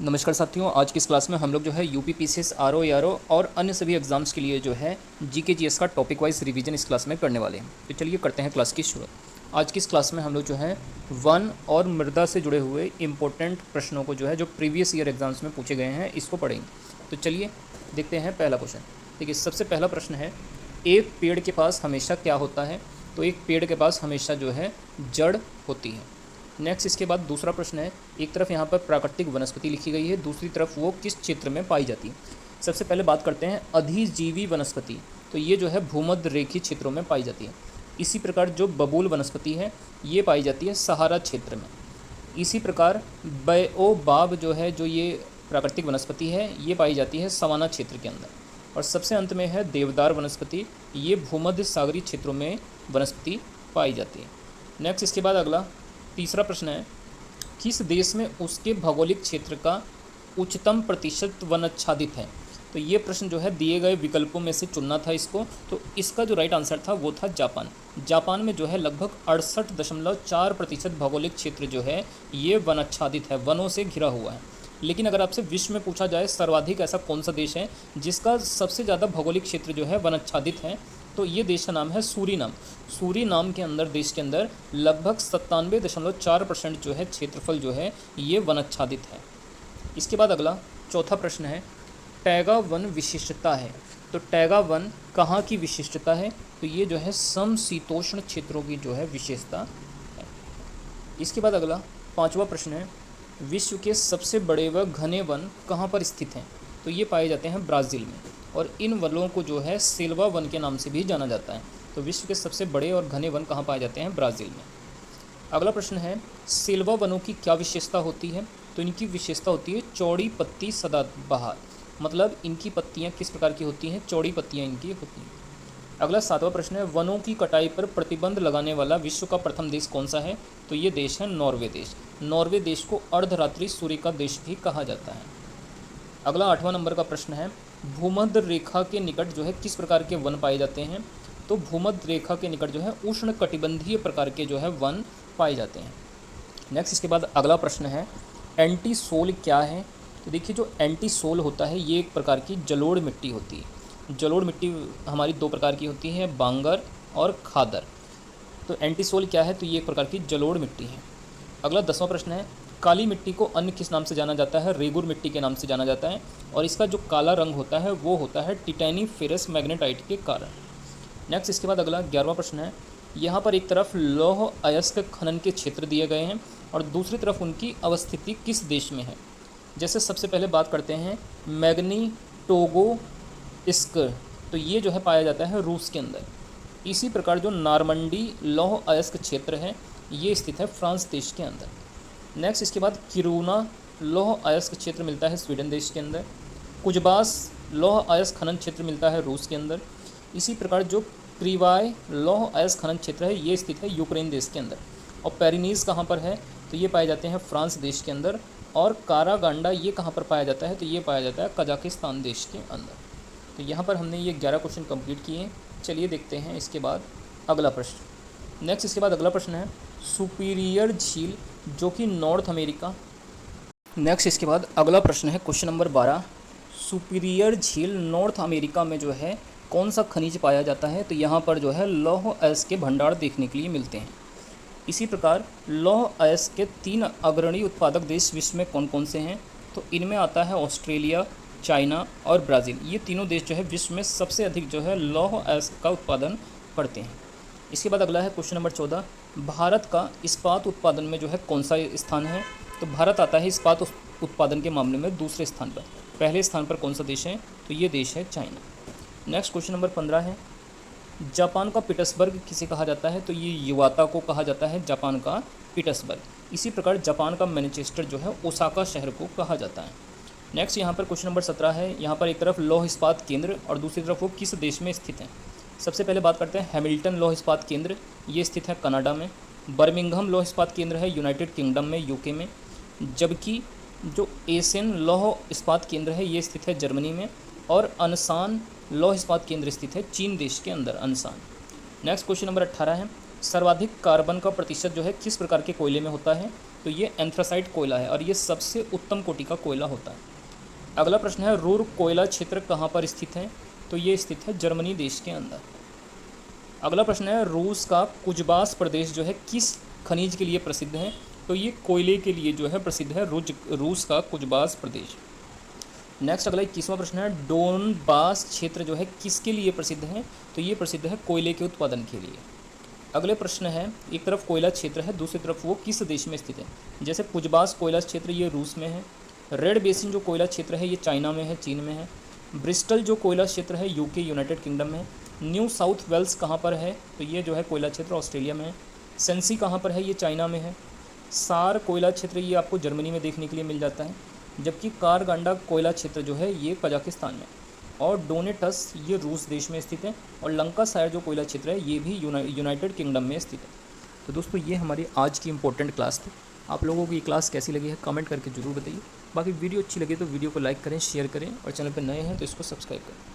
नमस्कार साथियों, आज की इस क्लास में हम लोग जो है यूपी पीसीएस आरओ एआरओ और अन्य सभी एग्जाम्स के लिए जो है जीके जीएस का टॉपिक वाइज रिवीजन इस क्लास में करने वाले हैं। तो चलिए करते हैं क्लास की शुरुआत। आज की इस क्लास में हम लोग जो है वन और मृदा से जुड़े हुए इंपॉर्टेंट प्रश्नों को जो है जो प्रीवियस ईयर एग्जाम्स में पूछे गए हैं इसको पढ़ेंगे। तो चलिए देखते हैं पहला क्वेश्चन। देखिए सबसे पहला प्रश्न है, एक पेड़ के पास हमेशा क्या होता है? तो एक पेड़ के पास हमेशा जो है जड़ होती है। नेक्स्ट इसके बाद दूसरा प्रश्न है, एक तरफ यहाँ पर प्राकृतिक वनस्पति लिखी गई है, दूसरी तरफ वो किस क्षेत्र में पाई जाती है। सबसे पहले बात करते हैं अधिजीवी वनस्पति। तो ये जो है भूमध्य रेखीय क्षेत्रों में पाई जाती है। इसी प्रकार जो बबूल वनस्पति है ये पाई जाती है सहारा क्षेत्र में। इसी प्रकार बायोबाब जो है जो ये प्राकृतिक वनस्पति है ये पाई जाती है सवाना क्षेत्र के अंदर। और सबसे अंत में है देवदार वनस्पति, ये भूमध्य सागरीय क्षेत्रों में वनस्पति पाई जाती है। नेक्स्ट इसके बाद अगला तीसरा प्रश्न है, किस देश में उसके भौगोलिक क्षेत्र का उच्चतम प्रतिशत वनाच्छादित है? तो ये प्रश्न जो है दिए गए विकल्पों में से चुनना था इसको। तो इसका जो राइट आंसर था वो था जापान। जापान में जो है लगभग 68.4% भौगोलिक क्षेत्र जो है ये वनाच्छादित है, वनों से घिरा हुआ है। लेकिन अगर आपसे विश्व में पूछा जाए सर्वाधिक ऐसा कौन सा देश है जिसका सबसे ज़्यादा भौगोलिक क्षेत्र जो है वनाच्छादित है, तो ये देश का नाम है सूरीनाम। सूरीनाम के अंदर देश के अंदर लगभग 97.4% जो है क्षेत्रफल जो है ये वनाच्छादित है। इसके बाद अगला चौथा प्रश्न है, टैगा वन विशिष्टता है। तो टैगा वन कहाँ की विशिष्टता है? तो ये जो है समशीतोष्ण क्षेत्रों की जो है विशेषता है। इसके बाद अगला पांचवा प्रश्न है, विश्व के सबसे बड़े व घने वन कहाँ पर स्थित हैं? तो ये पाए जाते हैं ब्राज़ील में, और इन वनों को जो है सेल्वा वन के नाम से भी जाना जाता है। तो विश्व के सबसे बड़े और घने वन कहाँ पाए जाते हैं? ब्राज़ील में। अगला प्रश्न है, सेल्वा वनों की क्या विशेषता होती है? तो इनकी विशेषता होती है चौड़ी पत्ती सदाबहार, मतलब इनकी पत्तियाँ किस प्रकार की होती हैं? चौड़ी पत्तियाँ इनकी होती हैं। अगला सातवां प्रश्न है, वनों की कटाई पर प्रतिबंध लगाने वाला विश्व का प्रथम देश कौन सा है? तो ये देश है नॉर्वे देश। नॉर्वे देश को अर्धरात्रि सूर्य का देश भी कहा जाता है। अगला 8वां नंबर का प्रश्न है, भूमध्य रेखा के निकट जो है किस प्रकार के वन पाए जाते हैं? तो भूमध्य रेखा के निकट जो है उष्ण कटिबंधीय प्रकार के जो है वन पाए जाते हैं। नेक्स्ट इसके बाद अगला प्रश्न है, एंटी सोल क्या है? तो देखिए जो एंटी सोल होता है ये एक प्रकार की जलोढ़ मिट्टी होती है। जलोढ़ मिट्टी हमारी दो प्रकार की होती है, बांगर और खादर। तो एंटी सोल क्या है? तो ये एक प्रकार की जलोढ़ मिट्टी है। अगला 10वां प्रश्न है, काली मिट्टी को अन्य किस नाम से जाना जाता है? रेगुर मिट्टी के नाम से जाना जाता है, और इसका जो काला रंग होता है वो होता है टिटैनी फेरस मैग्नेटाइट के कारण। नेक्स्ट इसके बाद अगला 11वां प्रश्न है, यहाँ पर एक तरफ लौह अयस्क खनन के क्षेत्र दिए गए हैं और दूसरी तरफ उनकी अवस्थिति किस देश में है? जैसे सबसे पहले बात करते हैं मैग्नीटोगोस्क, तो ये जो है पाया जाता है रूस के अंदर। इसी प्रकार जो नारमंडी लौह अयस्क क्षेत्र है ये स्थित है फ्रांस देश के अंदर। नेक्स्ट इसके बाद किरूना लौह अयस्क क्षेत्र मिलता है स्वीडन देश के अंदर। कुजबास लौह अयस्क खनन क्षेत्र मिलता है रूस के अंदर। इसी प्रकार जो क्रीवाय लौह अयस्क खनन क्षेत्र है ये स्थित है यूक्रेन देश के अंदर। और पेरिनीज कहाँ पर है? तो ये पाए जाते हैं फ्रांस देश के अंदर। और कारागांडा ये कहाँ पर पाया जाता है? तो ये पाया जाता है कजाकिस्तान देश के अंदर। तो यहाँ पर हमने ये 11 क्वेश्चन कंप्लीट किए। चलिए देखते हैं इसके बाद अगला प्रश्न। नेक्स्ट इसके बाद अगला प्रश्न है, सुपीरियर झील जो कि नॉर्थ अमेरिका। नेक्स्ट इसके बाद अगला प्रश्न है क्वेश्चन नंबर 12, सुपीरियर झील नॉर्थ अमेरिका में जो है कौन सा खनिज पाया जाता है? तो यहाँ पर जो है लौह अयस्क के भंडार देखने के लिए मिलते हैं। इसी प्रकार लौह अयस्क के 3 अग्रणी उत्पादक देश विश्व में कौन कौन से हैं? तो इनमें आता है ऑस्ट्रेलिया, चाइना और ब्राज़ील। ये तीनों देश जो है विश्व में सबसे अधिक जो है लौह अयस्क का उत्पादन करते हैं। इसके बाद अगला है क्वेश्चन नंबर 14, भारत का इस्पात उत्पादन में जो है कौन सा स्थान है? तो भारत आता है इस्पात उत्पादन के मामले में दूसरे स्थान पर। पहले स्थान पर कौन सा देश है? तो ये देश है चाइना। नेक्स्ट क्वेश्चन नंबर 15 है, जापान का पीटर्सबर्ग किसे कहा जाता है? तो ये युवाता को कहा जाता है जापान का पीटर्सबर्ग। इसी प्रकार जापान का मैनचेस्टर जो है ओसाका शहर को कहा जाता है। नेक्स्ट यहाँ पर क्वेश्चन नंबर 17 है, यहाँ पर एक तरफ लौह इस्पात केंद्र और दूसरी तरफ वो किस देश में स्थित है? सबसे पहले बात करते हैं हैमिल्टन लौह इस्पात केंद्र, ये स्थित है कनाडा में। बर्मिंघम लौह इस्पात केंद्र है यूनाइटेड किंगडम में, यूके में। जबकि जो एशियन लौह इस्पात केंद्र है ये स्थित है जर्मनी में। और अनसान लौह इस्पात केंद्र स्थित है चीन देश के अंदर, अनसान। नेक्स्ट क्वेश्चन नंबर 18 है, सर्वाधिक कार्बन का प्रतिशत जो है किस प्रकार के कोयले में होता है? तो ये एंथ्रासाइट कोयला है और ये सबसे उत्तम कोटि का कोयला होता है। अगला प्रश्न है, रूर कोयला क्षेत्र कहाँ पर स्थित है? तो ये स्थित है जर्मनी देश के अंदर। अगला प्रश्न है, रूस का कुजबास प्रदेश जो है किस खनिज के लिए प्रसिद्ध है? तो ये कोयले के लिए जो है प्रसिद्ध है रूस का कुजबास प्रदेश। नेक्स्ट अगला 21वां प्रश्न है, डोनबास क्षेत्र जो है किसके लिए प्रसिद्ध है? तो ये प्रसिद्ध है कोयले के उत्पादन के लिए। अगले प्रश्न है, एक तरफ कोयला क्षेत्र है, दूसरी तरफ वो किस देश में स्थित है? जैसे कुजबास कोयला क्षेत्र ये रूस में है, रेड बेसिन जो कोयला क्षेत्र है ये चाइना में है, चीन में है, ब्रिस्टल जो कोयला क्षेत्र है यूके यूनाइटेड किंगडम में है, न्यू साउथ वेल्स कहाँ पर है? तो ये जो है कोयला क्षेत्र ऑस्ट्रेलिया में है, सेंसी कहाँ पर है? ये चाइना में है, सार कोयला क्षेत्र ये आपको जर्मनी में देखने के लिए मिल जाता है, जबकि कारगंडा कोयला क्षेत्र जो है ये कजाकिस्तान में, और डोनेटस ये रूस देश में स्थित है, और लंकासायर जो कोयला क्षेत्र है ये भी यूनाइटेड किंगडम में स्थित है। तो दोस्तों ये हमारी आज की इंपॉर्टेंट क्लास थी। आप लोगों को ये क्लास कैसी लगी है कमेंट करके ज़रूर बताइए। बाकी वीडियो अच्छी लगे तो वीडियो को लाइक करें, शेयर करें, और चैनल पर नए हैं तो इसको सब्सक्राइब करें।